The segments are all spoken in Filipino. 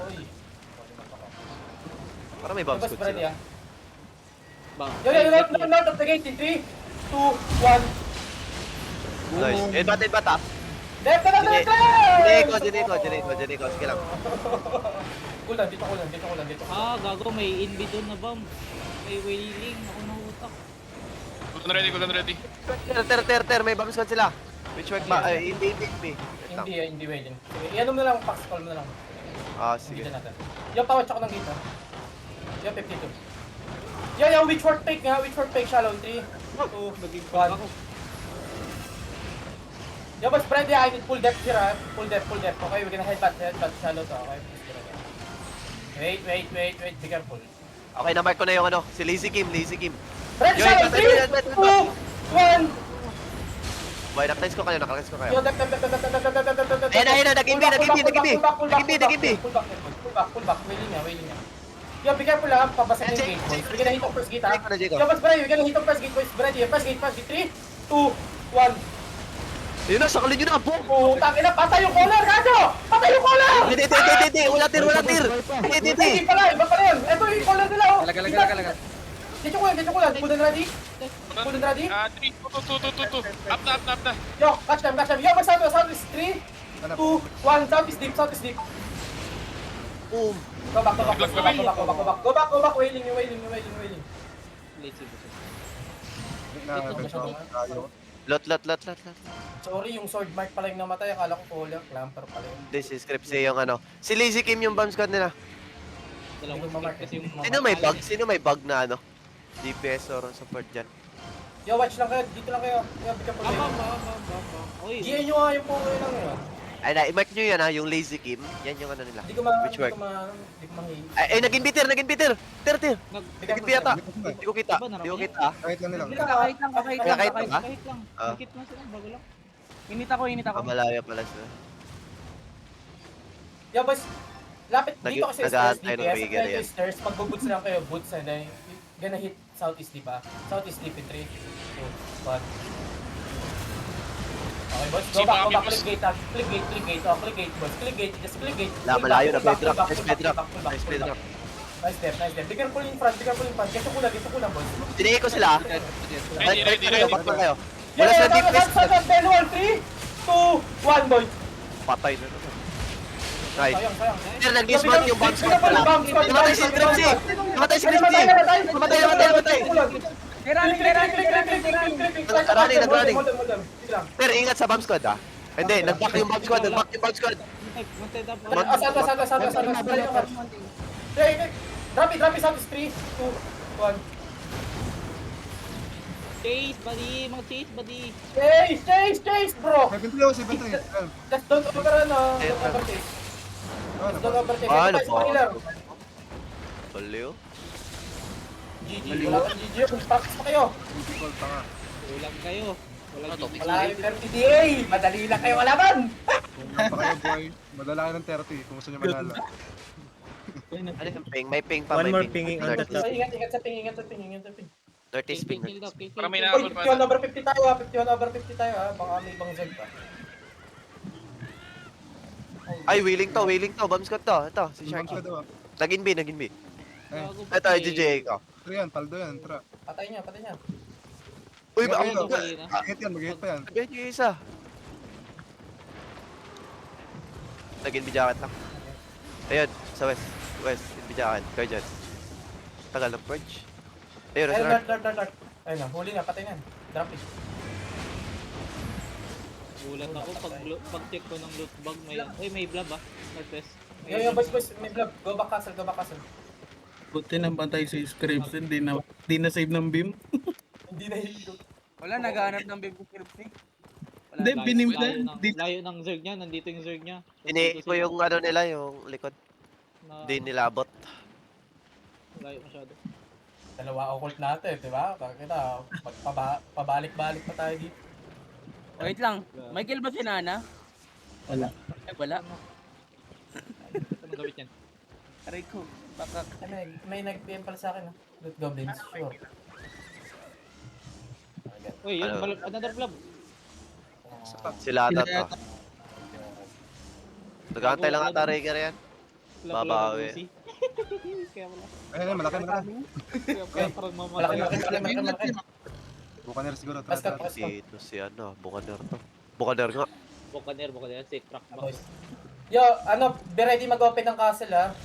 Uy. Parang may bomb Labas squad ready sila. ah. Bang. Yo, north of the gate in 3, 2, 1. Nice. Headbutt ah. Left ka na, left ka! Diniko. Sige lang. Kulan, dito kulan. Gago, may inbi doon na bomb. May wailing, ako nahutak. Kulan ready. Ter, may bomb squad sila. Which work ba? Hindi. Hindi waiting. Sige, iyan mo na lang, pax call mo na lang. Sige. Dito natin. Yo, pawatch ako ng gate ha. Yo, 52. Yo, which work fake nga, shallow. 3, 2, 1. Yo, but spread I need full depth here ha. Full depth. Okay, we're gonna headbutt shallow to. Okay, wait, be careful. Okay, na-mark ko na yung ano, si Lazy Kim. Spread Yo, shallow, headbutt. 3, 2, 1. Boy, nakalize ko kayo. Yo, depth. Ayun na, nag-inbi. Pull back, wailing niya. Yo, be careful ha, pabasag yung gate boys. We're gonna hit ang first gate ha. Yo, but spread, we're gonna hit ang first gate boys. Spread here, first gate. 3, 2, 1. Ayun na, sakalin nyo na po. Putang ina, patay yung collar, gago! Patay yung collar! Hindi. Wala tir. Hindi pala, iba pala yun. Ito yung collar nila, oh. Laga. Dito ko lang. Golden ready? 3, 2. Up na. Yo, catch them. Yo, mag-south is 3, 2, 1. South is deep. Boom. Go back. Wailing. Late si Lot. Sorry, yung sword mark pala yung namatay. Akala ko collar, clamper pala yun. This is script yung ano. Si Lazy Kim yung bomb squad nila. Dalawang Hindi ko skip kasi yung Sino may bug na ano? DPS or support dyan? Yo, watch lang kayo. Dito lang kayo. Yo, be careful. Uy, GN nyo nga yung poker lang yun. Ay na, i-mark nyo yan ha, yung Lazy Kim. Yan yung ano nila. Hindi ko ma-hit. Ay, nag-inbitter. Ter. Nag-inbi yata. Diba, Hindi ko kita ha. Kahit lang nila. Kahit lang. Kahit ba? kahit lang. Ah. Dikit lang sila, bago lang. Init ako. Malaya pala sila. Yo, boys. Lapit dito kasi stairs, nag-aantay ng DPS. trigger After yan. stairs, pag buboots lang kayo, boots and then gonna hit southeast deep ha. Southeast deep in 3, 2, 1. Okay, boys. Go back. Click gate ha. Click gate. Click gate, boys. Click gate. Just click gate. Malayo na, bedrock. Nice bedrock. Nice step. Be careful in front. Dito ko lang, boys. Tinigay ko sila. Ready. Back lang kayo. Wala sa DPS. 3, 2, 1, boys. Patay na naman. Nice. Sayang. Sir, nag-dismount yung bomb squad pala. Namatay si Scripsy! Namatay! Nag-running. Sir, ingat sa bomb squad ah. Hindi, nag-back yung bomb squad. Mantay dapat. Drop it, south is 3, 2, 1. Chase, buddy. Mga chase, buddy. Chase, bro! 73. Just don't overchase. Don't overchase. Ano Ito po? pa killer. Baliw. GG. Wala kang GG. Practice pa kayo. Ulang kayo. Walang gigi. Wala yung 30 DA. Madali lang kayo malaban. Pa kayo boy. Madala kayo ng 30 kung gusto nyo manalo. Ano yung ping? May ping pa. One more pinging on the top. Ingat sa ping. Northeast ping. Para may Uy, nakakul 51 over 50 tayo ha. 51 over 50 tayo ha. Baka may ibang zone pa. Ay, wheeling to. Bomb squad to. Ito, si Sharky. Nag-inbi. Ito, JJ ko. Tara yan, paldo yan, tara. Patay niya. Uy, ba? Mag-hit pa yan. Agad yung isa. Nag-inbi jacket lang. Ayun, sa west. Inbi jacket. Guardian. Tagal ng purge. Ayun, nasa north. Dart. Ayun na, huli na, patay na. Drop it. Gulat ako pag check ko ng loot bag may blob ah. Northwest. Yo, boys, may blob. Go back castle. Buti ng bantay si Scripps, di na save ng beam. Hindi na hilo. Wala, naghahanap ng baby script eh. Hindi, binim na. Layo ng zerg niya, nandito yung zerg niya. Ini ko yung ano nila, yung likod. Hindi nilabot. Layo masyado. Dalawa occult natin, di ba? Kita, pabalik-balik pa tayo dito. Wait lang, Michael ba si Nana? Wala. Wala. Anong gawit yan? Aray ko, baka. May nag-PM pala sa akin, no? Loot goblins, sure. Uy, yun, another blob. Sila ata to. Nagantay lang ata Rhaegar yan. Babawi. Kaya wala. Ayun, malaki. Kaya parang Malaki, mamatay. malaki. Bukaner siguro. Basta, Tara. basta. Dito si ano, Bukaner to. Bukaner nga. Bukaner, si crack ba? Boys. Yo, ano, be ready mag-open ng castle ha.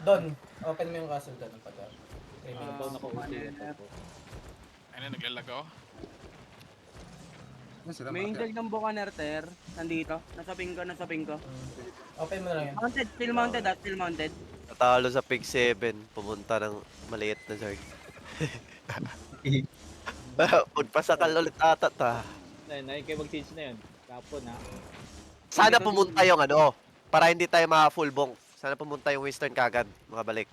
Don, open mo yung castle doon pag 3 minutes. Ito naka-ulti. Ayun, naglalag ako. Yan sila, May malaki. angel ng Bukaner, Ter. Nandito. Nasa ping ko. Open mo na lang yan. Mounted, still mounted. Natalo sa Pig 7, pumunta ng maliit na Zard. Pagpasakal ulit ata ta. Kayo mag-siege na yun. Tapon ha. Sana pumunta yung ano, para hindi tayo ma-full bonk. Sana pumunta yung Western kagad, makabalik.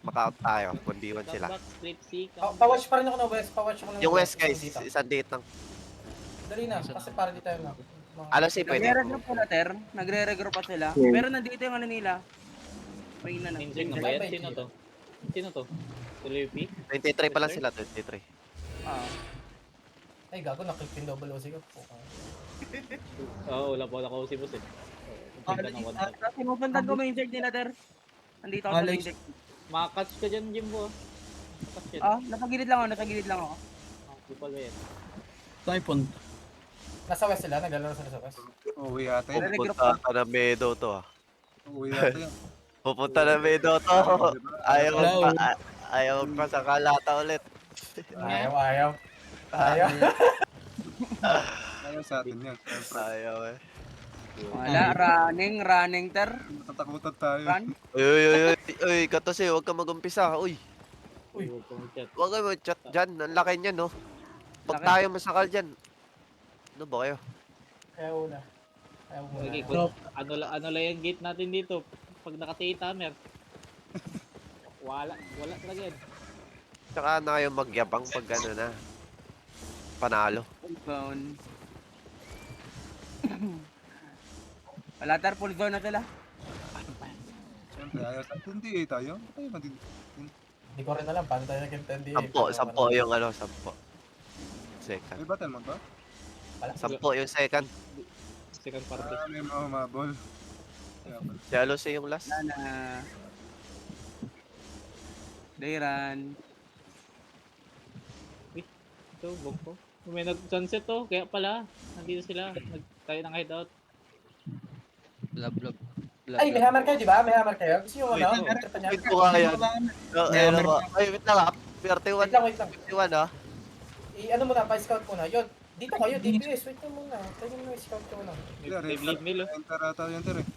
Maka-out tayo, 1v1 sila. Back, straight C. Pa-watch pa rin ako ng west, pa-watch ako ng Yung West guys, Dito. isang date lang. Dali na, kasi para di tayo Alam si pwede. Nagre-regroup pa na, Ter. Nagre-regroup pa sila. Pero nandito yung ano nila. May na Inject na ba yan? Sino to? Sino to? Tuloy P? 23 pa lang sila, 23. Ay, gago, naklik yung double OC ko. Oo, wala pa ako si boss eh. Punta ng one shot. Pinupuntan ko may inject nila, Ter. Nandito ako sa Alex. inject. Makakatch ka dyan, Jimbo. Makakatch yan. Nasagilid lang ako. Kupal ba yan? Tayo punta. Nasa west sila, naglalaro sila sa west. Uuwi ata yan. Pupunta ka na Meadow to ah. Uuwi ata yan. Pupunta na Meadow to. Ayaw ayaw pa sa kalata ulit. Ayaw. Ayaw sa atin yan. Siyempre. Ayaw eh. Wala, running, Ter. Matatakutan tayo. Run. Uy, Katose, huwag ka mag-umpisa. Uy, Uy. Huwag kang chat. huwag ka mag-chat dyan. Ang laki niyan, no? Pag Laki. tayo masakal dyan. Ano ba kayo? Ayaw una. Ayaw muna. Okay, Drop. ano lang yung gate natin dito? Pag nakati-tamer. Wala talaga yan. Tsaka na kayo magyabang pag ano na. Panalo. Down. Wala, Ter. Full zone na sila. Siyempre, ayaw sa atin. Hindi tayo. Tayo maging... Hindi ko rin alam paano tayo nag-intend. Sampo yung ano, sampo. Second. May battle mo ba? Sampo yung second. Second party. May mga mabol. Kaya pala. Si Alose yung last. Wala na. They run. Ito, bog ko. May nag-sunset to, kaya pala. Nandito sila. Tayo ng hideout. Ay, may hammer kayo, di ba? May hammer kayo. Gusto nyo ano? Tripan niya. Wait ko kaya. Ayun ako. Ay, wait lang ah. 31. Wait lang. 31 ah. Ano muna, pa-scout muna. Yun, dito kayo, DPS. Wait lang muna. Tayo muna scout ko na. May bleed mill oh. Enter ata yun, Ter eh.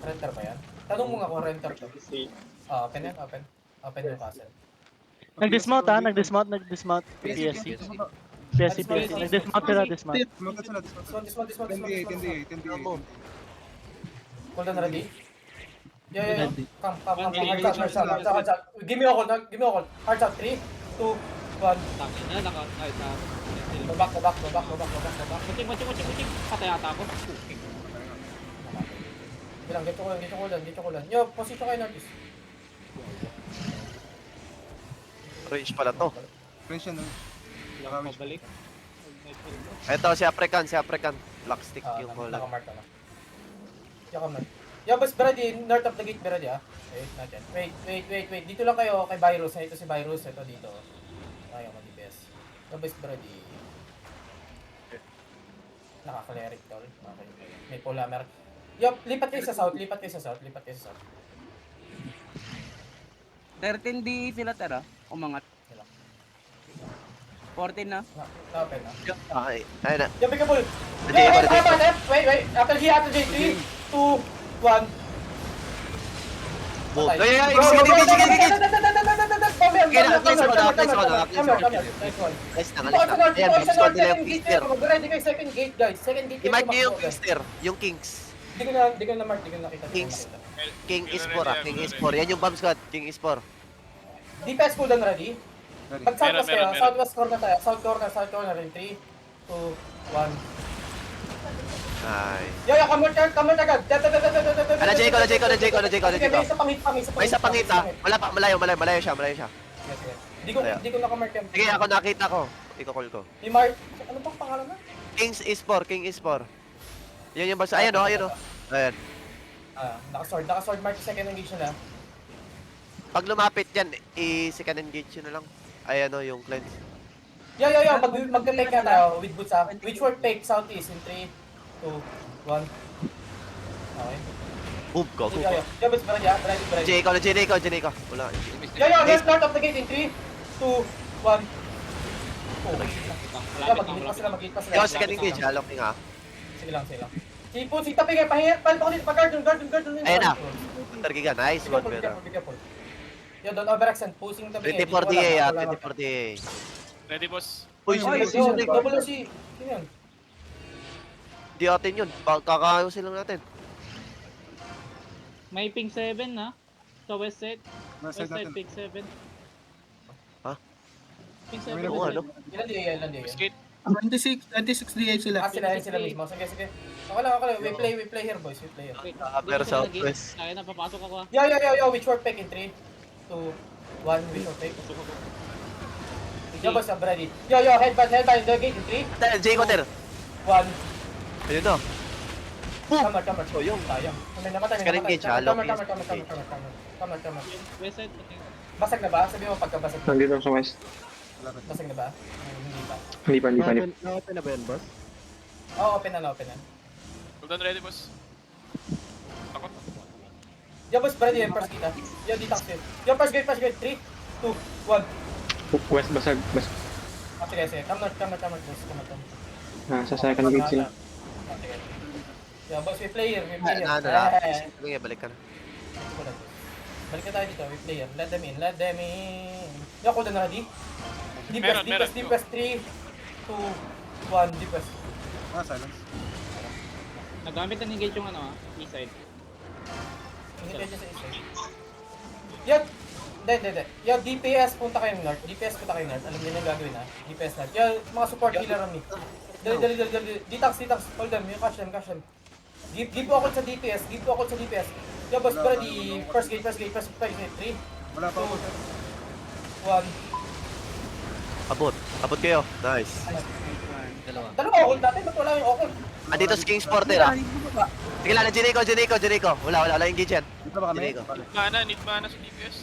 Renter ba yan? Tanong mo nga kung renter to. Open yan, open. Open yung castle. Nag-dismount nag-dismount. PSC. Nag-dismount sila, dismount. Dismount sila, dismount. Dismount. 10D8. Hold on, ready? Yeah. Ready. Come. Hearts out. Give me a hold. Hearts out. 3, 2, 1. Tangin na, kahit na. Go back. Kuting. Patay ata ako. Bilang, get ko lang. Yo, position kayo notice. Range pala to. French yan. Wala akong mabalik. Ito, si African. Black stick yung color. Nakamark na. Yo, boss, ready. North of the gate, ready ah. Wait natin. Wait. Dito lang kayo kay Virus. Ito si Virus. Ito dito. Ayaw mo DPS. Yo, boss, ready. Naka-cleric tol. Okay. May polymer. Yo, lipat kayo sa south. 13D sila, Ter. Umangat. 14 na. Open na. Okay. Ayun na. Yo, pick up ball. Hindi, Wait. After G. 3, 2, 1. Boom. Patay. Ay, Go. Nice na. Ayan, boost nila yung Kingster. Ready kayo second gate, guys. Second gate. I-mark nyo yung Kingster. Yung Kings. Di ko na mark, di ko nakita. Kings. King is 4 ah. King is 4. Yan yung bomb squad. King is 4. DPS cooldown ready? Ready. Pag southwest kayo, Meron. southwest corner tayo. South corner in 3, 2, 1. Nice. Yo, come on agad. Ano, Jayco. Okay, may isa pangit. May isa pangit ah. Wala pa, malayo siya. Yes. Di ko nakamark yan. Sige, ako nakita ko. Iko-call ko. May mark. Ano bang pangalan na? King is 4. Yan yung basta. Ayan o. Ayan. Naka-sword mark second engage nila. Pag lumapit yan, i-second engage yun na lang. Ay ano, yung cleanse. Yo, mag-take na tayo with boots ha. Which word take southeast in 3, 2, 1. Okay. Boom, go, go. Yo, boots ba na Brady. Jericho. Wala. Yo, north of the gate in 3, 2, 1. Oh, mag-hit pa sila. Yo, second engage, locking ha. Sige lang. Si Taping ay pahinga, guard dun. Ayun na. Targiga, nice one, Be pero. careful. Yo, don't overextend. Pusing Taping 2040 2040. Ready, boss? Uy, Double C. Sino yun? di atin yun. Kakayusin lang natin. May ping 7 na. Sa west side. West West side side natin. ping 7. Ha? Ping May 7. Oo, ano? Ilan di yan? 26 DI sila. Sila mismo. Sige. Okay lang. We play here, boys. We play here. Pero southwest. Kaya na, papasok ako ah. Yo, which word pick in 3, 2, 1, which word pick? Yo, boys, I'm ready. Yo, headband in the gate in 3, Jericho, 1. ayun na. Kamar. Oh, yung. Sayang. May namatay. Second engage, ha? Kamar. West side. Basag na ba? Sabi mo pagkabasag na. Nandito sa west. Basag na ba? Hindi pa. Hindi pa. Na-open na ba yan, boss? Oo, open na. Hold on, ready, boss. Takot. Yo, boys, ready yung first kita. Yo, di tax Yo, first gate. 3, 2, 1. West basag. Sige. Come north. Sa second gate sila. Sige. Yo, boys, we play here. Ano lang. Sige, balik ka na. Balik na tayo dito, we play here. Let them in. Yo, ako na ready. Deep west, 3, 2, 1, deep west. Silence. Nagamit na engage yung ano ah. East side. Hindi pwede sa isa. Hindi. Yo, DPS punta kayo north. Alam niyo na yung gagawin ha. DPS north. Yo, mga support healer on me. Dali. D-tax. Hold them. You catch them. Give ako sa DPS. Yo, boss, ready. First gate. 3, Wala pa ako. 1. Abot kayo. Nice. Dalawa hold natin. Ba't wala yung okay? Andito si King's Porter ah. Sige lang, Jericho. Wala engage yan. Dito ba kami? Jericho. Need mana sa DPS.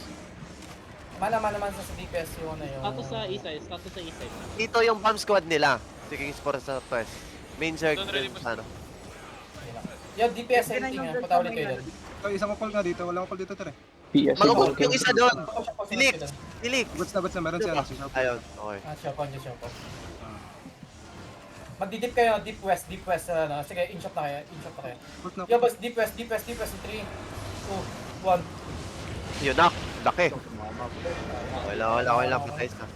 Mana sa DPS yung ano yung... Status sa east side. Dito yung bomb squad nila. Si King's Porter sa West. Main circle Don't ready, dun boss. sa ano. Yo, DPS anything ha. Punta ulit kayo doon. Isang call nga dito. Wala akong call dito, tira. PS. Mag-ubog yung isa doon. Dilik. Bats na. Meron siya. Si Shop. Ayun, okay. Shop on. Magdi-dip kayo, deep west, ano. Sige, in-shop na kayo. Put na. Yo, boss, deep west in 3, 2, 1. Yun na. Laki. Wala. Patay na.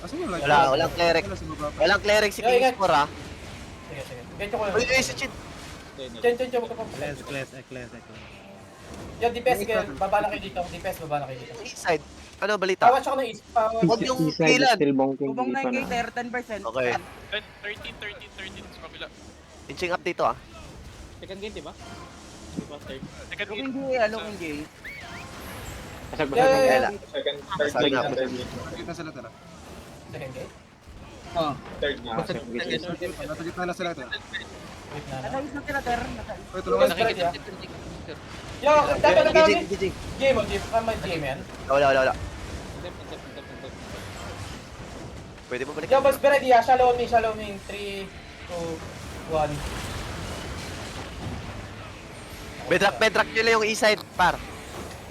Asan yung light? Walang cleric. Wala sa baba. Walang cleric si Yo, King's ingat. Porter ah. Sige. Ganito ko lang. Uy, si Chin. Chen, wag ka pa. Yo, DPS, sige, baba na kayo dito. East side. Ano balita? Watch ako ng east. Huwag yung East side ilan. still bonking. Bubong na Hindi yung pa gate, 10%. Okay. 13 sa kabila. Inching up dito ah. Second gate, di ba? Di ba third? Second Looking gate. J, looking J. Basag. Wala. Third na. Dito sila, tira. Second gate. Oo. Third na. Basta Nasa gitna na sila, tira. Wait na. Nasa isang tira, ter. Uy, tulungan. Yo, dapat Gigi. game yan. Wala. Step. Pwede mo balik. Yo, boss, ready ha. Shallow me in 3, 2, 1. Bedrock nyo lang yung east side, par.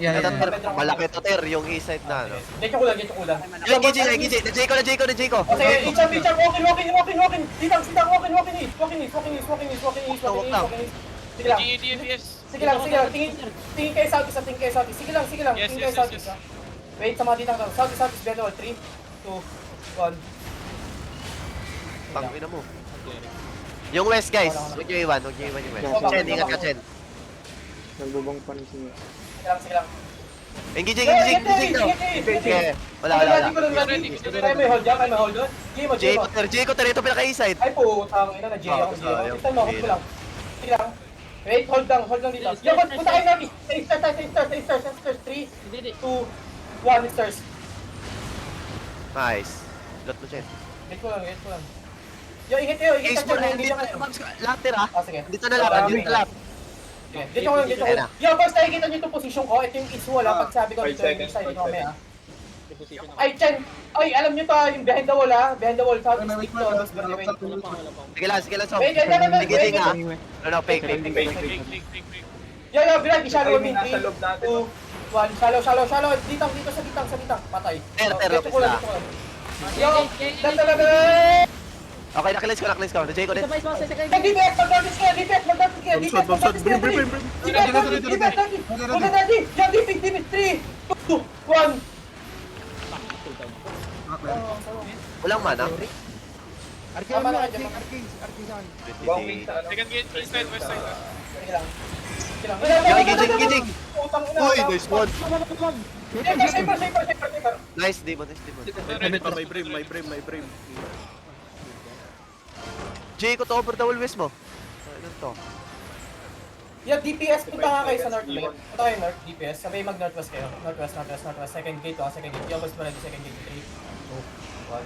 Yeah. Malaki to, ter, yung east side na, ano. Ganito ko lang. Yung Gigi. Na Jayco. O sige, icham, walking. Sitang, walking east. Sige lang. DPS. Sige lang. Tingin kayo southeast. Sige lang. Yes, Tingin kayo yes, southeast. yes. Wait, sa mga ditang daw. Southeast, beto. 3, 2, 1. Pangina mo. Yung west, guys. Huwag nyo iwan yung west. Chen, ingat ka, Chen. Nagbubong pa rin siya. Sige lang. Yung Gigi daw. Okay. Wala. May hold doon. Jayco, ter, ito pinaka-east side. Ay po, ina na J ako. Tignan mo, hold ko lang. Sige lang. Wait, hold lang dito. Yo, punta kayo natin. Sa stairs. 3, Hindi. 2, 1, stairs. Nice. Lot mo, Chen. Wait ko lang. Yo, ingat kayo. King's Porter, Hindi dito ka lahat, ter, ah. sige. Dito na lang. Sige, dito ko, dito ko. Ayan na. Yo, boys, nakikita niyo itong position ko. Ito yung is wall, ha. Pag sabi ko dito, yung side ko kami, ha. Ay, Chen! Ay, alam niyo to, yung behind the wall, ha. Behind the wall, south is dito. Sige lang, so. Wait, wait, wait, wait, Sige, wait, nga. wait. No, fake. Fake, fake, fake. Yo, Brad, i-shallow mo, 3, 2, 1, shallow. Dito sa gitang, patay. Ter, Dito ko lang, Lopez dito ko lang. Yo, talaga. Okay, naklis ko. Na-J ko din. DPS, mag-dantis kayo. Bumsod. Brim. DPS, 3, 2, 1. Walang mana. Tama na ka dyan. Second gate, east side, west side. Sige lang. Gijing. Uy, nice one. Saper. Nice, Demon. May Brim. J ko to over the wall west mo. Ano to? Yeah, DPS, punta nga kayo sa north lane. Punta kayo north, DPS. Sabay mag-northwest kayo. Northwest. Second gate, second gate. Yung mas marami, second gate. 3, 2, 1.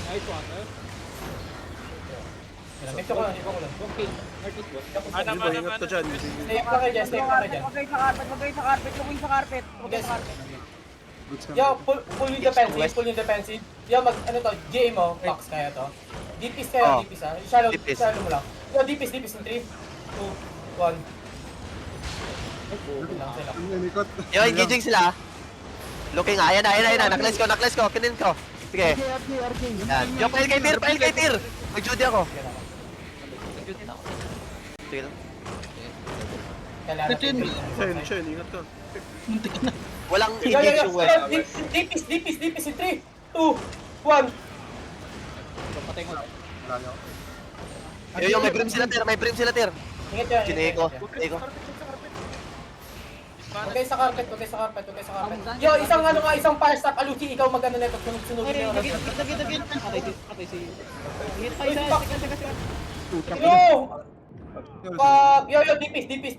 Nice one, eh. Ito ko lang. Mana. Ingat ka dyan. Stay up ka kayo dyan, Wag kayo sa carpet, lugin sa carpet. Yo, pull yung defensive. Yo, ano to, GA mo, box kaya to. DPS kayo, DPS ha. Shallow mo lang. Yo, DPS in 3, 2, 1. Yo, engaging sila. Looking, ayan na. Naklis ko. Kinin ko. Sige. Yan. Yo, pail kay Tir. Mag-judy ako. Sige lang. Shen, ingat ka. Muntik na. Walang Yo, engage yung west. DPS in 3, 2, 1. Yo, may brim sila, Tir. Ingat yun. Chinay ko. Huwag kayo sa carpet. Yo, isang fire stop. Aluchi, ikaw mag-ano neto. Sunugin mo yung Patay si... Yo! Yo, DPS.